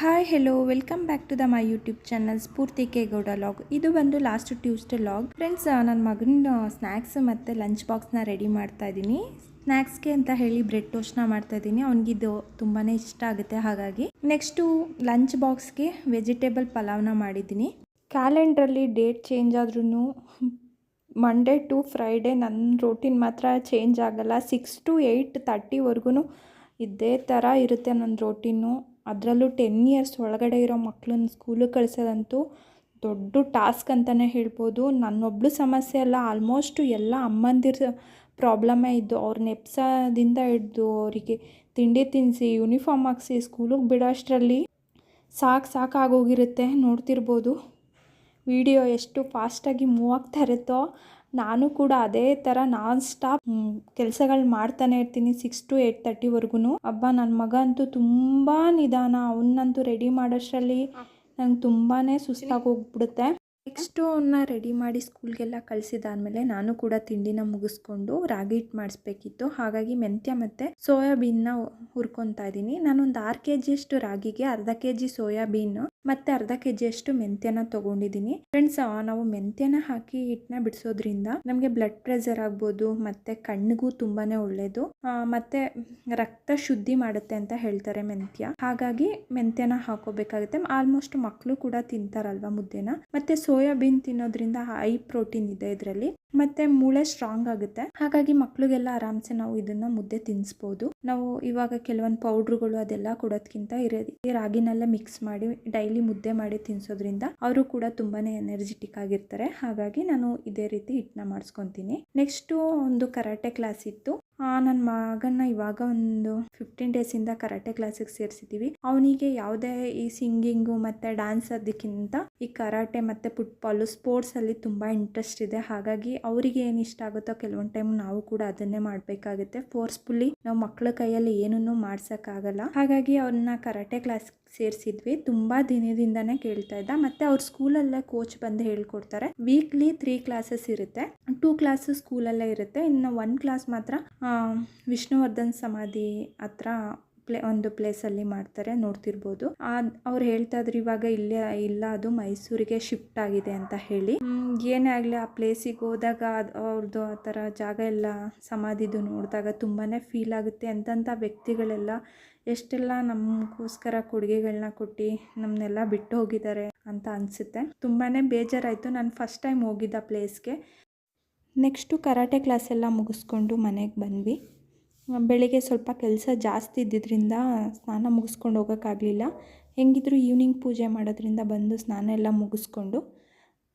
Hi hello welcome back to my YouTube channel Sphoorthi K Gowda log. ಇದು ಬಂದು last Tuesday log. Friends, ನನ್ನ ಮಗನ snacks ಮತ್ತು ಲಂಚ್ ಬಾಕ್ಸ್ನ ರೆಡಿ ಮಾಡ್ತಾ ಇದ್ದೀನಿ. ಸ್ನ್ಯಾಕ್ಸ್ಗೆ ಅಂತ ಹೇಳಿ ಬ್ರೆಡ್ ಟೋಸ್ಟ್ನ ಮಾಡ್ತಾ ಇದ್ದೀನಿ. ಅವನಿಗಿದು ತುಂಬಾ ಇಷ್ಟ ಆಗುತ್ತೆ. ಹಾಗಾಗಿ ನೆಕ್ಸ್ಟು ಲಂಚ್ ಬಾಕ್ಸ್ಗೆ ವೆಜಿಟೇಬಲ್ ಪಲಾವ್ನ ಮಾಡಿದ್ದೀನಿ. ಕ್ಯಾಲೆಂಡ್ರಲ್ಲಿ ಡೇಟ್ ಚೇಂಜ್ ಆದ್ರೂ ಮಂಡೇ ಟು ಫ್ರೈಡೇ ನನ್ನ ರೂಟೀನ್ ಮಾತ್ರ ಚೇಂಜ್ ಆಗಲ್ಲ. 6 to 8:30ವರೆಗೂ ಇದೇ ಥರ ಇರುತ್ತೆ ನನ್ನ ರೂಟೀನು. ಅದರಲ್ಲೂ 10 ಇಯರ್ಸ್ ಒಳಗಡೆ ಇರೋ ಮಕ್ಕಳನ್ನ ಸ್ಕೂಲಿಗೆ ಕಳಿಸೋದಂತೂ ದೊಡ್ಡ ಟಾಸ್ಕ್ ಅಂತಲೇ ಹೇಳ್ಬೋದು. ನನ್ನೊಬ್ಳು ಸಮಸ್ಯೆ ಅಲ್ಲ, ಆಲ್ಮೋಸ್ಟ್ ಎಲ್ಲ ಅಮ್ಮಂದಿರ ಪ್ರಾಬ್ಲಮ್ಮೇ ಇದ್ದು. ಅವ್ರನ್ನ ಎಪ್ಸೋದಿಂದ ಹಿಡ್ದು ಅವರಿಗೆ ತಿಂಡಿ ತಿನ್ನಿಸಿ ಯೂನಿಫಾರ್ಮ್ ಹಾಕ್ಸಿ ಸ್ಕೂಲಿಗೆ ಬಿಡೋ ಅಷ್ಟರಲ್ಲಿ ಸಾಕಾಗೋಗಿರುತ್ತೆ. ನೋಡ್ತಿರ್ಬೋದು ವಿಡಿಯೋ ಎಷ್ಟು ಫಾಸ್ಟಾಗಿ ಮೂವ್ ಆಗ್ತಾ ಇರುತ್ತೋ, ನಾನು ಕೂಡ ಅದೇ ಥರ ನಾನ್ ಸ್ಟಾಪ್ ಕೆಲಸಗಳು ಮಾಡ್ತಾನೆ ಇರ್ತೀನಿ 6 to 8:30ವರೆಗೂ. ಹಬ್ಬ ನನ್ನ ಮಗ ಅಂತೂ ತುಂಬ ನಿಧಾನ. ಅವನ್ನಂತೂ ರೆಡಿ ಮಾಡೋಷ್ಟರಲ್ಲಿ ನಂಗೆ ತುಂಬಾ ಸುಸ್ತಾಗಿ ಹೋಗ್ಬಿಡುತ್ತೆ. ನೆಕ್ಸ್ಟು ಅವನ್ನ ರೆಡಿ ಮಾಡಿ ಸ್ಕೂಲ್ಗೆಲ್ಲ ಕಳಿಸಿದಾದ್ಮೇಲೆ ನಾನು ಕೂಡ ತಿಂಡಿನ ಮುಗಿಸ್ಕೊಂಡು ರಾಗಿ ಹಿಟ್ಟು ಮಾಡಿಸ್ಬೇಕಿತ್ತು. ಹಾಗಾಗಿ ಮೆಂತ್ಯ ಮತ್ತು ಸೋಯಾಬೀನ್ನ ಹುರ್ಕೊತಾ ಇದ್ದೀನಿ. ನಾನೊಂದು 6 kg ರಾಗಿಗೆ ಅರ್ಧ kg ಸೋಯಾಬೀನ್ ಮತ್ತು ಅರ್ಧ kg ಮೆಂತ್ಯನ ತೊಗೊಂಡಿದ್ದೀನಿ. ಫ್ರೆಂಡ್ಸ್, ನಾವು ಮೆಂತ್ಯನ ಹಾಕಿ ಹಿಟ್ಟನ್ನ ಬಿಡಿಸೋದ್ರಿಂದ ನಮಗೆ ಬ್ಲಡ್ ಪ್ರೆಷರ್ ಆಗ್ಬೋದು, ಮತ್ತು ಕಣ್ಣಿಗೂ ತುಂಬಾ ಒಳ್ಳೆಯದು, ಮತ್ತು ರಕ್ತ ಶುದ್ಧಿ ಮಾಡುತ್ತೆ ಅಂತ ಹೇಳ್ತಾರೆ ಮೆಂತ್ಯ. ಹಾಗಾಗಿ ಮೆಂತ್ಯನ ಹಾಕೋಬೇಕಾಗುತ್ತೆ. ಆಲ್ಮೋಸ್ಟ್ ಮಕ್ಕಳು ಕೂಡ ತಿಂತಾರಲ್ವ ಮುದ್ದೆನ. ಮತ್ತು ಸೋಯಾಬೀನ್ ತಿನ್ನೋದ್ರಿಂದ ಹೈ ಪ್ರೋಟೀನ್ ಇದೆ ಇದರಲ್ಲಿ, ಮತ್ತು ಮೂಳೆ ಸ್ಟ್ರಾಂಗ್ ಆಗುತ್ತೆ. ಹಾಗಾಗಿ ಮಕ್ಕಳಿಗೆಲ್ಲ ಆರಾಮ್ಸೆ ನಾವು ಇದನ್ನು ಮುದ್ದೆ ತಿನ್ನಿಸ್ಬೋದು. ನಾವು ಇವಾಗ ಕೆಲವೊಂದು ಪೌಡ್ರುಗಳು ಅದೆಲ್ಲ ಕೊಡೋದ್ಕಿಂತ ಈ ರಾಗಿನೆಲ್ಲ ಮಿಕ್ಸ್ ಮಾಡಿ ಡೈಲಿ ಮುದ್ದೆ ಮಾಡಿ ತಿನ್ನಿಸೋದ್ರಿಂದ ಅವರು ಕೂಡ ತುಂಬಾ ಎನರ್ಜೆಟಿಕ್ ಆಗಿರ್ತಾರೆ. ಹಾಗಾಗಿ ನಾನು ಇದೇ ರೀತಿ ಹಿಟ್ಟನ್ನ ಮಾಡಿಸ್ಕೊತೀನಿ. ನೆಕ್ಸ್ಟು ಒಂದು ಕರಾಟೆ ಕ್ಲಾಸ್ ಇತ್ತು. ನನ್ನ ಮಗನ್ನ ಇವಾಗ ಒಂದು 15 ಡೇಸಿಂದ ಕರಾಟೆ ಕ್ಲಾಸಿಗೆ ಸೇರಿಸಿದ್ದೀವಿ. ಅವನಿಗೆ ಯಾವುದೇ ಈ ಸಿಂಗಿಂಗು ಮತ್ತು ಡ್ಯಾನ್ಸ್ ಅದಕ್ಕಿಂತ ಈ ಕರಾಟೆ ಮತ್ತು ಫುಟ್ಬಾಲು ಸ್ಪೋರ್ಟ್ಸಲ್ಲಿ ತುಂಬ ಇಂಟ್ರೆಸ್ಟ್ ಇದೆ. ಹಾಗಾಗಿ ಅವರಿಗೆ ಏನು ಇಷ್ಟ ಆಗುತ್ತೋ ಕೆಲವೊಂದು ಟೈಮ್ ನಾವು ಕೂಡ ಅದನ್ನೇ ಮಾಡಬೇಕಾಗುತ್ತೆ. ಫೋರ್ಸ್ಫುಲ್ಲಿ ನಾವು ಮಕ್ಕಳ ಕೈಯಲ್ಲಿ ಏನನ್ನೂ ಮಾಡ್ಸೋಕ್ಕಾಗಲ್ಲ. ಹಾಗಾಗಿ ಅವ್ರನ್ನ ಕರಾಟೆ ಕ್ಲಾಸ್ಗೆ ಸೇರಿಸಿದ್ವಿ. ತುಂಬ ದಿನದಿಂದನೇ ಕೇಳ್ತಾ ಇದ್ದ. ಮತ್ತು ಅವ್ರ ಸ್ಕೂಲಲ್ಲೇ ಕೋಚ್ ಬಂದು ಹೇಳ್ಕೊಡ್ತಾರೆ. ವೀಕ್ಲಿ 3 ಕ್ಲಾಸಸ್ ಇರುತ್ತೆ. 2 ಕ್ಲಾಸಸ್ ಸ್ಕೂಲಲ್ಲೇ ಇರುತ್ತೆ. ಇನ್ನು 1 ಕ್ಲಾಸ್ ಮಾತ್ರ ವಿಷ್ಣುವರ್ಧನ್ ಸಮಾಧಿ ಹತ್ರ ಒಂದು ಪ್ಲೇಸಲ್ಲಿ ಮಾಡ್ತಾರೆ, ನೋಡ್ತಿರ್ಬೋದು. ಅವ್ರು ಹೇಳ್ತಾ ಇದ್ರು ಇವಾಗ ಇಲ್ಲ ಅದು ಮೈಸೂರಿಗೆ ಶಿಫ್ಟ್ ಆಗಿದೆ ಅಂತ ಹೇಳಿ. ಏನೇ ಆಗಲಿ ಆ ಪ್ಲೇಸಿಗೆ ಹೋದಾಗ ಅವ್ರದ್ದು ಆ ಥರ ಜಾಗ ಎಲ್ಲ ಸಮಾಧಿದು ನೋಡಿದಾಗ ತುಂಬಾ ಫೀಲ್ ಆಗುತ್ತೆ. ಎಂತೆಂಥ ವ್ಯಕ್ತಿಗಳೆಲ್ಲ ಎಷ್ಟೆಲ್ಲ ನಮಗೋಸ್ಕರ ಕೊಡುಗೆಗಳನ್ನ ಕೊಟ್ಟು ನಮ್ಮನ್ನೆಲ್ಲ ಬಿಟ್ಟು ಹೋಗಿದ್ದಾರೆ ಅಂತ ಅನಿಸುತ್ತೆ. ತುಂಬಾ ಬೇಜಾರಾಯಿತು. ನಾನು ಫಸ್ಟ್ ಟೈಮ್ ಹೋಗಿದ್ದ ಪ್ಲೇಸ್ಗೆ. ನೆಕ್ಸ್ಟು ಕರಾಟೆ ಕ್ಲಾಸೆಲ್ಲ ಮುಗಿಸ್ಕೊಂಡು ಮನೆಗೆ ಬಂದ್ವಿ. ಬೆಳಿಗ್ಗೆ ಸ್ವಲ್ಪ ಕೆಲಸ ಜಾಸ್ತಿ ಇದ್ದಿದ್ದರಿಂದ ಸ್ನಾನ ಮುಗಿಸ್ಕೊಂಡು ಹೋಗೋಕ್ಕಾಗಲಿಲ್ಲ. ಹೆಂಗಿದ್ರು ಈವ್ನಿಂಗ್ ಪೂಜೆ ಮಾಡೋದ್ರಿಂದ ಬಂದು ಸ್ನಾನ ಎಲ್ಲ ಮುಗಿಸ್ಕೊಂಡು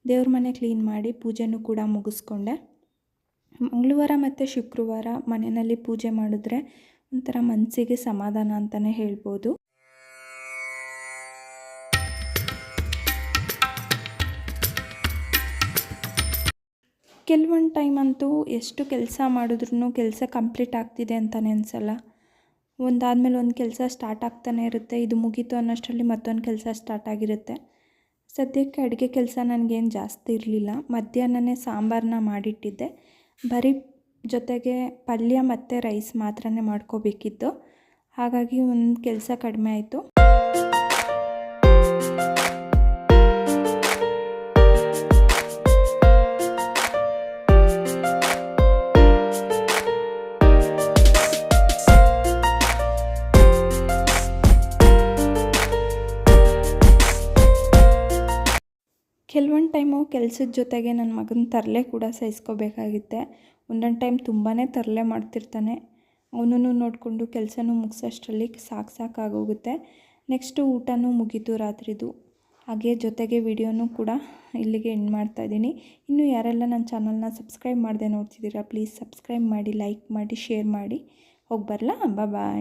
ದೇವ್ರ ಮನೆ ಕ್ಲೀನ್ ಮಾಡಿ ಪೂಜೆನೂ ಕೂಡ ಮುಗಿಸ್ಕೊಂಡೆ. ಮಂಗಳವಾರ ಮತ್ತು ಶುಕ್ರವಾರ ಮನೆಯಲ್ಲಿ ಪೂಜೆ ಮಾಡಿದ್ರೆ ಒಂಥರ ಮನಸ್ಸಿಗೆ ಸಮಾಧಾನ ಅಂತಲೇ ಹೇಳ್ಬೋದು. ಕೆಲವೊಂದು ಟೈಮ್ ಅಂತೂ ಎಷ್ಟು ಕೆಲಸ ಮಾಡಿದ್ರೂ ಕೆಲಸ ಕಂಪ್ಲೀಟ್ ಆಗ್ತಿದೆ ಅಂತಲೇ ಅನಿಸಲ್ಲ. ಒಂದಾದಮೇಲೆ ಒಂದು ಕೆಲಸ ಸ್ಟಾರ್ಟ್ ಆಗ್ತಾನೆ ಇರುತ್ತೆ. ಇದು ಮುಗೀತು ಅನ್ನೋಷ್ಟರಲ್ಲಿ ಮತ್ತೊಂದು ಕೆಲಸ ಸ್ಟಾರ್ಟ್ ಆಗಿರುತ್ತೆ. ಸದ್ಯಕ್ಕೆ ಅಡುಗೆ ಕೆಲಸ ನನಗೇನು ಜಾಸ್ತಿ ಇರಲಿಲ್ಲ. ಮಧ್ಯಾಹ್ನನೇ ಸಾಂಬಾರನ್ನ ಮಾಡಿಟ್ಟಿದ್ದೆ. ಬರೀ ಜೊತೆಗೆ ಪಲ್ಯ ಮತ್ತು ರೈಸ್ ಮಾತ್ರನೇ ಮಾಡ್ಕೋಬೇಕಿತ್ತು. ಹಾಗಾಗಿ ಒಂದು ಕೆಲಸ ಕಡಿಮೆ ಆಯಿತು. ಕೆಲವೊಂದು ಟೈಮು ಕೆಲಸದ ಜೊತೆಗೆ ನನ್ನ ಮಗನ ತರಲೆ ಕೂಡ ಸಹಿಸ್ಕೋಬೇಕಾಗುತ್ತೆ. ಒಂದೊಂದು ಟೈಮ್ ತುಂಬಾ ತರಲೆ ಮಾಡ್ತಿರ್ತಾನೆ. ಅವನನ್ನು ನೋಡಿಕೊಂಡು ಕೆಲಸನೂ ಮುಗಿಸೋಷ್ಟರಲ್ಲಿ ಸಾಕಾಗೋಗುತ್ತೆ. ನೆಕ್ಸ್ಟು ಊಟನೂ ಮುಗೀತು ರಾತ್ರಿದು. ಹಾಗೆ ಜೊತೆಗೆ ವಿಡಿಯೋನೂ ಕೂಡ ಇಲ್ಲಿಗೆ ಎಂಡ್ ಮಾಡ್ತಾಯಿದ್ದೀನಿ. ಇನ್ನೂ ಯಾರೆಲ್ಲ ನನ್ನ ಚಾನಲ್ನ ಸಬ್ಸ್ಕ್ರೈಬ್ ಮಾಡದೆ ನೋಡ್ತಿದ್ದೀರಾ, ಪ್ಲೀಸ್ ಸಬ್ಸ್ಕ್ರೈಬ್ ಮಾಡಿ, ಲೈಕ್ ಮಾಡಿ, ಶೇರ್ ಮಾಡಿ. ಹೋಗಿ ಬರಲಾ? ಬಾಯ್.